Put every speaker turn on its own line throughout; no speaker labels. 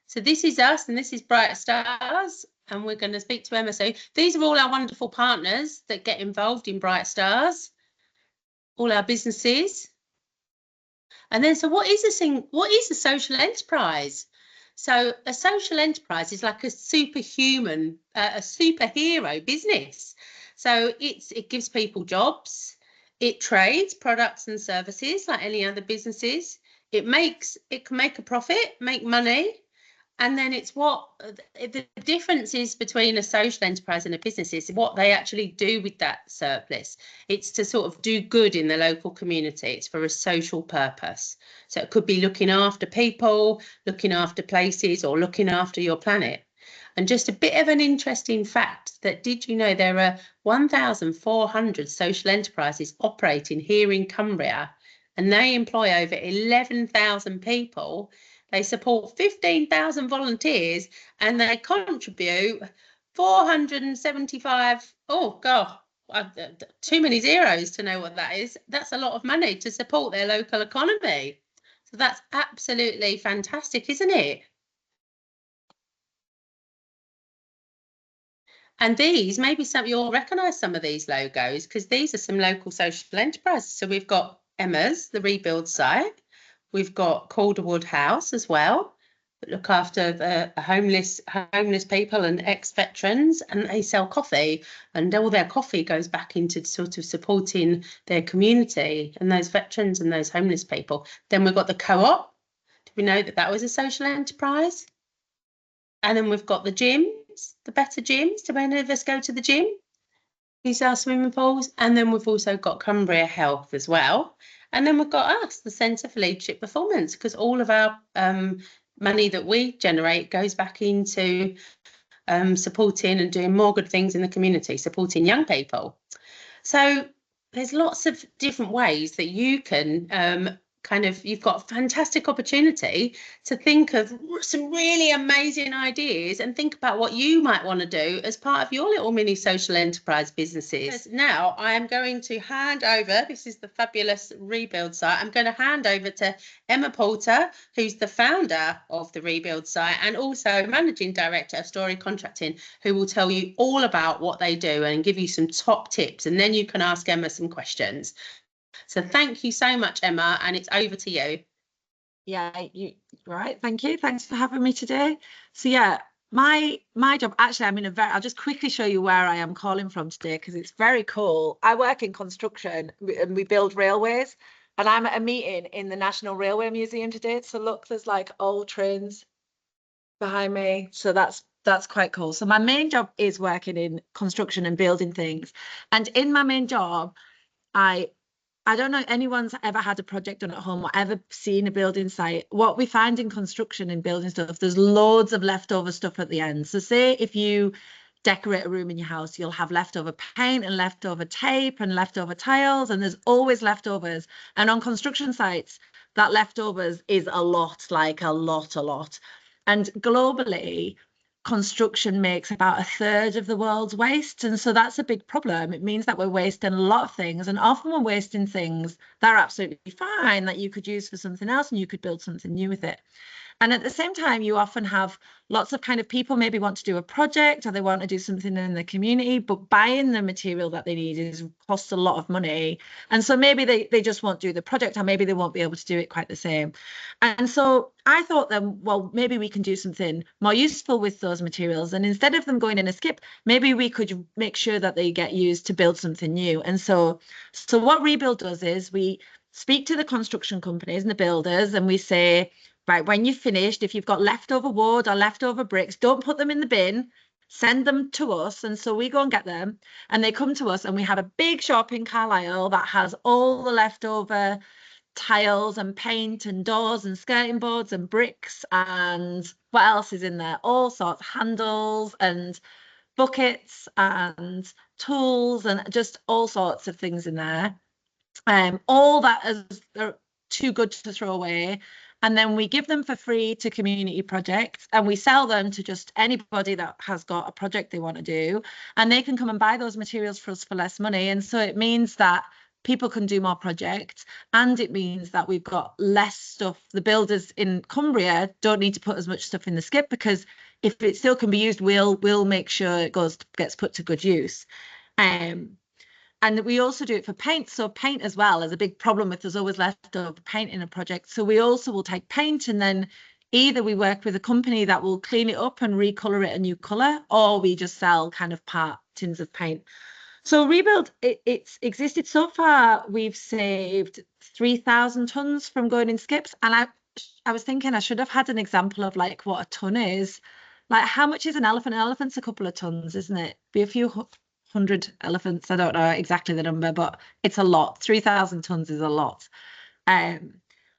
So this is us and this is Bright Stars, and we're going to speak to Emma. So these are all our wonderful partners that get involved in Bright Stars, all our businesses. And then, so what is a social enterprise? So a social enterprise is like a superhuman, a superhero business. So it gives people jobs, it trades products and services like any other businesses. It can make a profit, make money. And then it's what the difference is between a social enterprise and a business is what they actually do with that surplus. It's to sort of do good in the local community. It's for a social purpose. So it could be looking after people, looking after places, or looking after your planet. And just a bit of an interesting fact that did you know there are 1,400 social enterprises operating here in Cumbria, and they employ over 11,000 people. They support 15,000 volunteers and they contribute 475. Oh, God, too many zeros to know what that is. That's a lot of money to support their local economy. So that's absolutely fantastic, isn't it? And these, maybe you'll recognise some of these logos because these are some local social enterprises. So we've got Emma's, the rebuild site. We've got Calderwood House as well, that look after the homeless people and ex-veterans, and they sell coffee, and all their coffee goes back into sort of supporting their community and those veterans and those homeless people. Then we've got the co-op. Do we know that was a social enterprise? And then we've got the gyms, the better gyms. Do any of us go to the gym? These are swimming pools. And then we've also got Cumbria Health as well. And then we've got us, the Centre for Leadership Performance, because all of our money that we generate goes back into supporting and doing more good things in the community, supporting young people. So there's lots of different ways that you can you've got a fantastic opportunity to think of some really amazing ideas and think about what you might want to do as part of your little mini social enterprise businesses. Now I am going to hand over, this is the fabulous rebuild site, I'm going to hand over to Emma Porter, who's the founder of the rebuild site and also managing director of Story Contracting, who will tell you all about what they do and give you some top tips, and then you can ask Emma some questions. So thank you so much, Emma, and it's over to you.
Yeah, right. Thank you. Thanks for having me today. So yeah, my job, actually, I'm in I'll just quickly show you where I am calling from today because it's very cool. I work in construction and we build railways, and I'm at a meeting in the National Railway Museum today. So look, there's like old trains behind me. So that's quite cool. So my main job is working in construction and building things. And in my main job, I don't know anyone's ever had a project done at home or ever seen a building site. What we find in construction and building stuff, there's loads of leftover stuff at the end. So say if you decorate a room in your house, you'll have leftover paint and leftover tape and leftover tiles, and there's always leftovers. And on construction sites, that leftovers is a lot. And globally, construction makes about 1/3 of the world's waste, and so that's a big problem. It means that we're wasting a lot of things, and often we're wasting things that are absolutely fine that you could use for something else and you could build something new with it. And at the same time, you often have lots of kind of people maybe want to do a project or they want to do something in the community, but buying the material that they need costs a lot of money. And so maybe they just won't do the project, or maybe they won't be able to do it quite the same. And so I thought then, well, maybe we can do something more useful with those materials. And instead of them going in a skip, maybe we could make sure that they get used to build something new. And so what Rebuild does is we speak to the construction companies and the builders, and we say, right, when you've finished, if you've got leftover wood or leftover bricks, don't put them in the bin, send them to us. And so we go and get them, and they come to us, and we have a big shop in Carlisle that has all the leftover tiles and paint and doors and skirting boards and bricks, and what else is in there? All sorts, handles and buckets and tools and just all sorts of things in there. All that is too good to throw away. And then we give them for free to community projects, and we sell them to just anybody that has got a project they want to do, and they can come and buy those materials for us for less money. And so it means that people can do more projects, and it means that we've got less stuff. The builders in Cumbria don't need to put as much stuff in the skip, because if it still can be used, we'll make sure it gets put to good use. And we also do it for paint. So paint as well is a big problem with there's always leftover paint in a project. So we also will take paint, and then either we work with a company that will clean it up and recolor it a new color, or we just sell kind of part tins of paint. So Rebuild, it's existed so far. We've saved 3,000 tons from going in skips. And I was thinking I should have had an example of like what a ton is. Like, how much is an elephant? An elephant's a couple of tons, isn't it? Be a few hundred elephants. I don't know exactly the number, but it's a lot. 3,000 tons is a lot.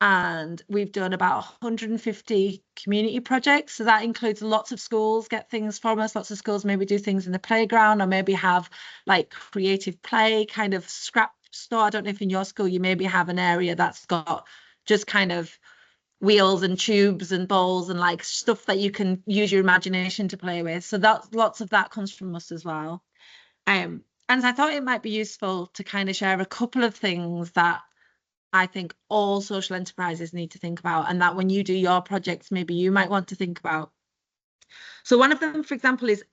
And we've done about 150 community projects. So that includes lots of schools get things from us. Lots of schools maybe do things in the playground, or maybe have like creative play kind of scrap store. I don't know if in your school you maybe have an area that's got just kind of wheels and tubes and balls and like stuff that you can use your imagination to play with. So that's lots of that comes from us as well. And I thought it might be useful to kind of share a couple of things that I think all social enterprises need to think about, and that when you do your projects, maybe you might want to think about. So one of them, for example, is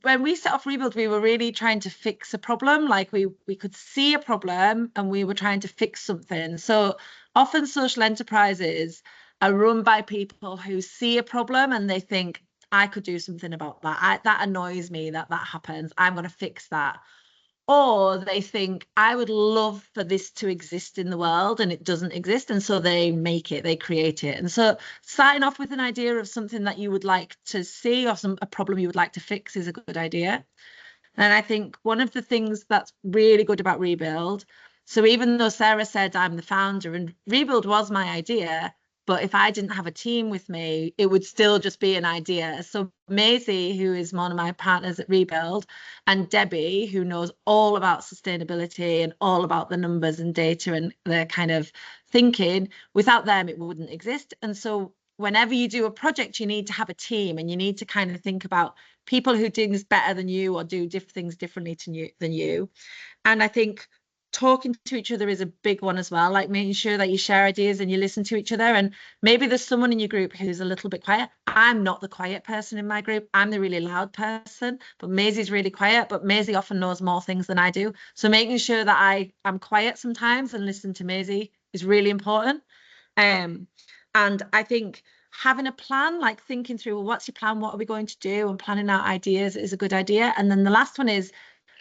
when we set off Rebuild, we were really trying to fix a problem. Like we could see a problem and we were trying to fix something. So often social enterprises are run by people who see a problem and they think, I could do something about that. That annoys me that happens. I'm going to fix that. Or they think, I would love for this to exist in the world, and it doesn't exist. And so they make it, they create it. And so starting off with an idea of something that you would like to see, or a problem you would like to fix, is a good idea. And I think one of the things that's really good about Rebuild, so even though Sarah said I'm the founder and Rebuild was my idea, but if I didn't have a team with me, it would still just be an idea. So Maisie, who is one of my partners at Rebuild, and Debbie, who knows all about sustainability and all about the numbers and data and the kind of thinking, without them, it wouldn't exist. And so whenever you do a project, you need to have a team, and you need to kind of think about people who do things better than you or do things differently than you. And I think talking to each other is a big one as well, like making sure that you share ideas and you listen to each other. And maybe there's someone in your group who's a little bit quiet. I'm not the quiet person in my group. I'm the really loud person, but Maisie's really quiet, but Maisie often knows more things than I do. So making sure that I'm quiet sometimes and listen to Maisie is really important. And I think having a plan, like thinking through, well, what's your plan? What are we going to do? And planning out ideas is a good idea. And then the last one is,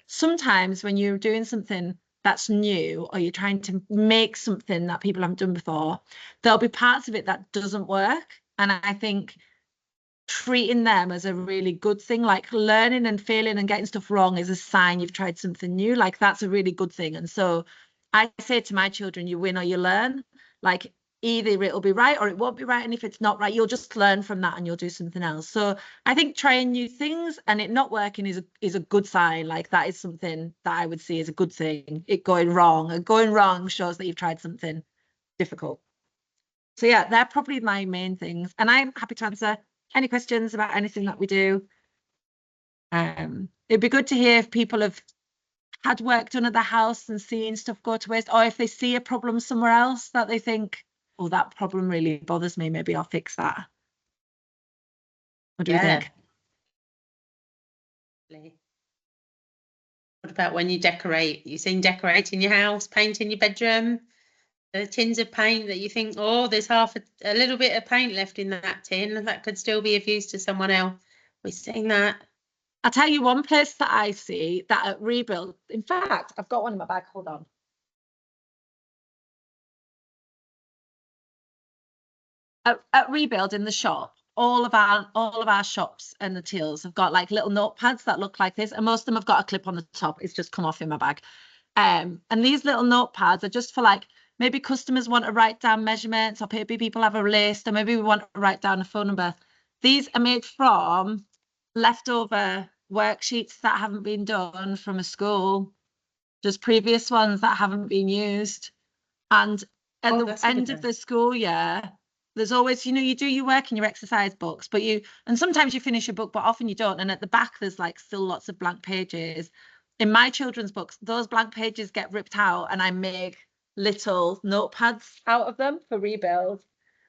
sometimes when you're doing something that's new, or you're trying to make something that people haven't done before, there'll be parts of it that doesn't work. And I think treating them as a really good thing, like learning and failing and getting stuff wrong, is a sign you've tried something new. Like that's a really good thing. And so I say to my children, you win or you learn. Like either it'll be right or it won't be right, and if it's not right, you'll just learn from that and you'll do something else. So I think trying new things and it not working is a good sign. Like that is something that I would see as a good thing. It going wrong, and going wrong shows that you've tried something difficult. So yeah, they're probably my main things, and I'm happy to answer any questions about anything that we do. It'd be good to hear if people have had work done at the house and seen stuff go to waste, or if they see a problem somewhere else that they think, oh, that problem really bothers me, maybe I'll fix that. What do you think?
What about when you decorate? You seen decorating your house, painting your bedroom, the tins of paint that you think, oh, there's a little bit of paint left in that tin that could still be of use to someone else. We've seen that.
I'll tell you one place that I see that at Rebuild. In fact, I've got one in my bag. Hold on. At Rebuild in the shop, all of our shops and the tills have got like little notepads that look like this, and most of them have got a clip on the top. It's just come off in my bag. And these little notepads are just for like, maybe customers want to write down measurements, or maybe people have a list, or maybe we want to write down a phone number. These are made from leftover worksheets that haven't been done from a school, just previous ones that haven't been used. And at the end of the school year, there's always, you do your work in your exercise books, and sometimes you finish a book, but often you don't. And at the back, there's like still lots of blank pages. in my children's books, those blank pages get ripped out and I make little notepads out of them for rebuild.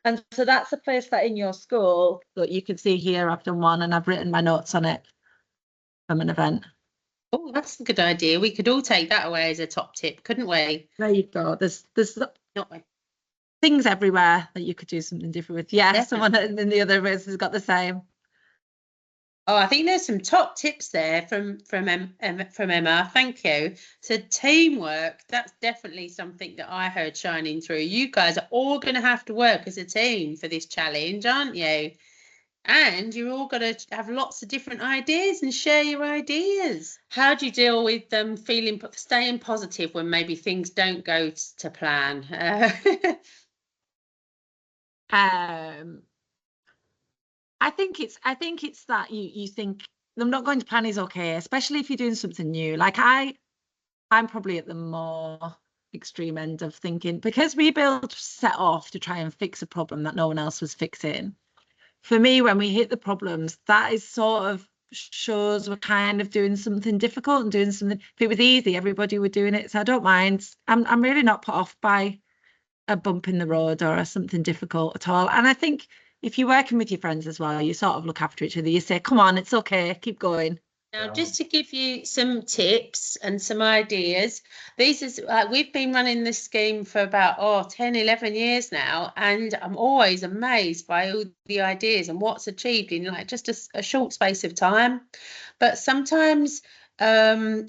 And so that's a place that in your school that you can see here, I've done one and I've written my notes on it from an event.
Oh, that's a good idea. We could all take that away as a top tip, couldn't we?
There you go. There's
Not we?
things everywhere that you could do something different with. Yeah,
Definitely.
someone in the other room has got the same.
Oh, I think there's some top tips there from Emma. Thank you. So teamwork, that's definitely something that I heard shining through. You guys are all going to have to work as a team for this challenge, aren't you? And you're all going to have lots of different ideas and share your ideas. How do you deal with staying positive when maybe things don't go to plan?
I think it's that you think them not going to plan is okay, especially if you're doing something new. Like I'm probably at the more extreme end of thinking, because Rebuild set off to try and fix a problem that no one else was fixing. For me, when we hit the problems, that is sort of shows we're kind of doing something difficult and doing something. If it was easy, everybody were doing it. So I don't mind. I'm really not put off by a bump in the road or something difficult at all. And I think if you're working with your friends as well, you sort of look after each other. You say, come on, it's okay, keep going.
Now, just to give you some tips and some ideas, we've been running this scheme for about 10, 11 years now, and I'm always amazed by all the ideas and what's achieved in like just a short space of time. But sometimes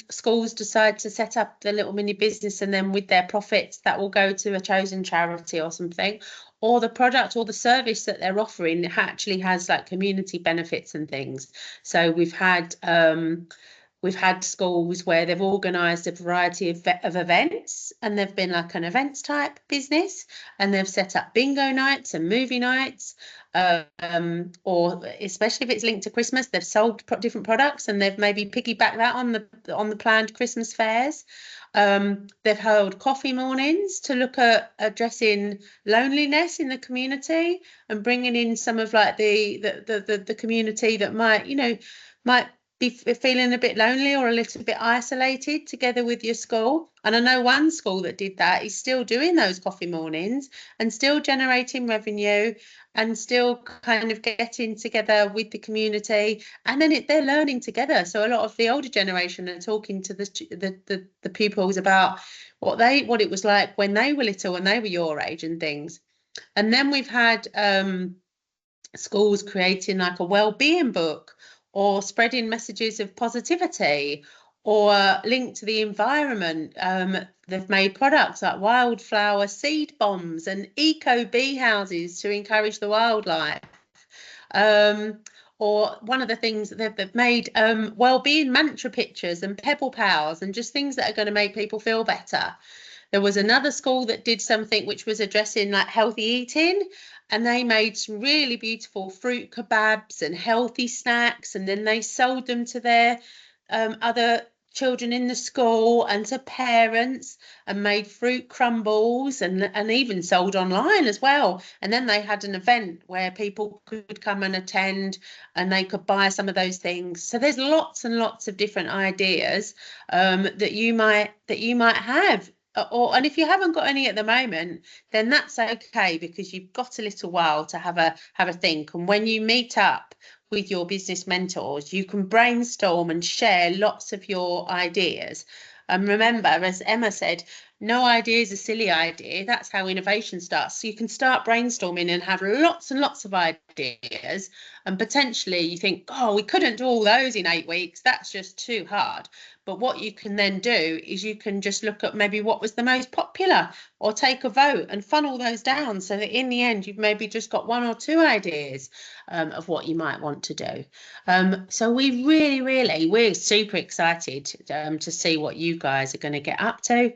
schools decide to set up the little mini business, and then with their profits that will go to a chosen charity or something, or the product or the service that they're offering actually has like community benefits and things. So we've had schools where they've organised a variety of events, and they've been like an events type business, and they've set up bingo nights and movie nights, or especially if it's linked to Christmas, they've sold different products and they've maybe piggybacked that on the planned Christmas fairs. They've held coffee mornings to look at addressing loneliness in the community and bringing in some of like the community that might be feeling a bit lonely or a little bit isolated together with your school. And I know one school that did that is still doing those coffee mornings and still generating revenue and still kind of getting together with the community, and then they're learning together. So a lot of the older generation are talking to the pupils about what it was like when they were little and they were your age and things. And then we've had schools creating like a well-being book, or spreading messages of positivity, or linked to the environment. They've made products like wildflower seed bombs and eco bee houses to encourage the wildlife. Or one of the things that they've made well-being mantra pictures and pebble pals and just things that are going to make people feel better. There was another school that did something which was addressing like healthy eating, and they made some really beautiful fruit kebabs and healthy snacks, and then they sold them to their other children in the school and to parents, and made fruit crumbles and even sold online as well. And then they had an event where people could come and attend and they could buy some of those things. So there's lots and lots of different ideas that you might have. And if you haven't got any at the moment, then that's okay, because you've got a little while to have a think. And when you meet up with your business mentors, you can brainstorm and share lots of your ideas. And remember, as Emma said, no idea is a silly idea. That's how innovation starts. So you can start brainstorming and have lots and lots of ideas, and potentially you think, oh, we couldn't do all those in 8 weeks. That's just too hard. But what you can then do is you can just look at maybe what was the most popular, or take a vote and funnel those down, so that in the end you've maybe just got 1 or 2 ideas of what you might want to do. So we're super excited to see what you guys are going to get up to.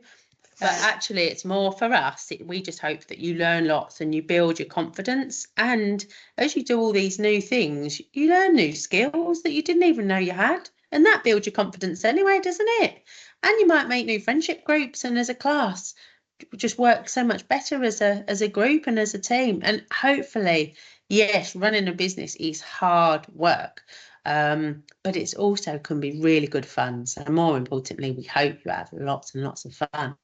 But actually, it's more for us. We just hope that you learn lots and you build your confidence. And as you do all these new things, you learn new skills that you didn't even know you had. And that builds your confidence anyway, doesn't it? And you might make new friendship groups, and as a class, just work so much better as a group and as a team. And hopefully, yes, running a business is hard work. But it's also can be really good fun. So more importantly, we hope you have lots and lots of fun.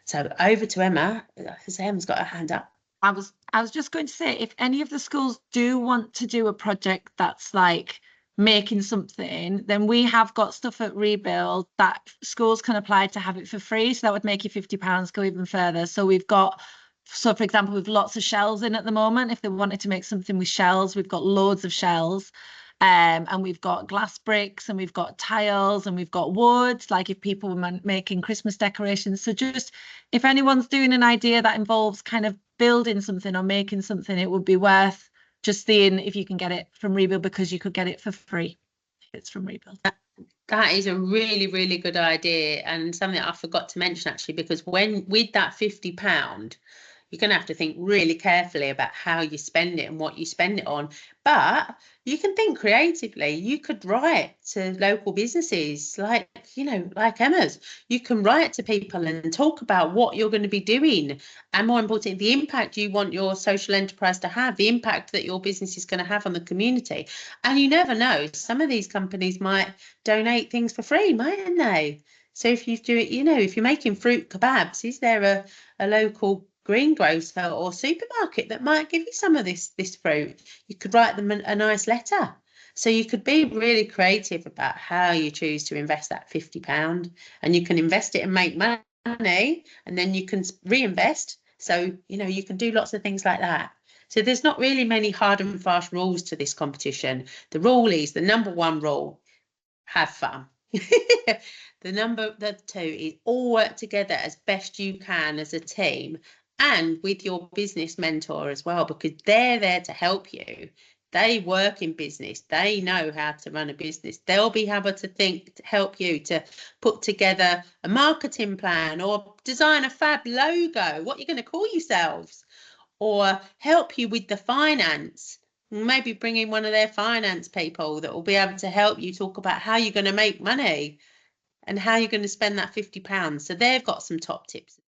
So over to Emma, because Emma's got her hand up.
I was just going to say, if any of the schools do want to do a project that's like making something, then we have got stuff at Rebuild that schools can apply to have it for free. So that would make your £50 go even further. So we've got, so for example, we've lots of shells in at the moment. If they wanted to make something with shells, we've got loads of shells. And we've got glass bricks, and we've got tiles, and we've got wood, like if people were making Christmas decorations. So just if anyone's doing an idea that involves kind of building something or making something, it would be worth just seeing if you can get it from Rebuild, because you could get it for free if it's from Rebuild.
That is a really, really good idea, and something I forgot to mention actually, because when with that £50, you're going to have to think really carefully about how you spend it and what you spend it on. But you can think creatively. You could write to local businesses like, like Emma's. You can write to people and talk about what you're going to be doing. And more importantly, the impact you want your social enterprise to have, the impact that your business is going to have on the community. And you never know, some of these companies might donate things for free, mightn't they? So if you do it, if you're making fruit kebabs, is there a local greengrocer or supermarket that might give you some of this fruit? You could write them a nice letter. So you could be really creative about how you choose to invest that £50, and you can invest it and make money, and then you can reinvest. So, you can do lots of things like that. So there's not really many hard and fast rules to this competition. The rule is, the number one rule, have fun. The two is all work together as best you can as a team, and with your business mentor as well, because they're there to help you. They work in business. They know how to run a business. They'll be able to help you to put together a marketing plan, or design a fab logo, what you're going to call yourselves, or help you with the finance. Maybe bring in one of their finance people that will be able to help you talk about how you're going to make money and how you're going to spend that £50. So they've got some top tips.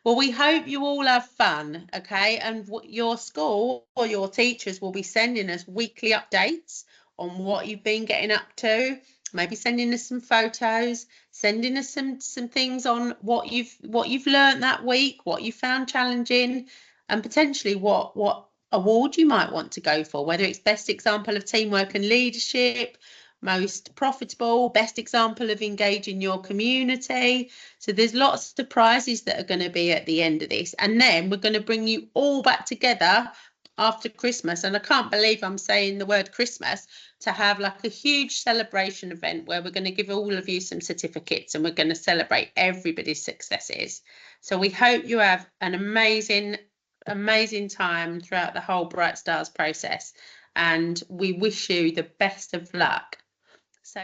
Well, we hope you all have fun, okay? And your school or your teachers will be sending us weekly updates on what you've been getting up to. Maybe sending us some photos, sending us some things on what you've learned that week, what you found challenging, and potentially what award you might want to go for, whether it's best example of teamwork and leadership, most profitable, best example of engaging your community. So there's lots of prizes that are going to be at the end of this, and then we're going to bring you all back together after Christmas, and I can't believe I'm saying the word Christmas, to have like a huge celebration event where we're going to give all of you some certificates, and we're going to celebrate everybody's successes. So we hope you have an amazing time throughout the whole Bright Stars process, and we wish you the best of luck. So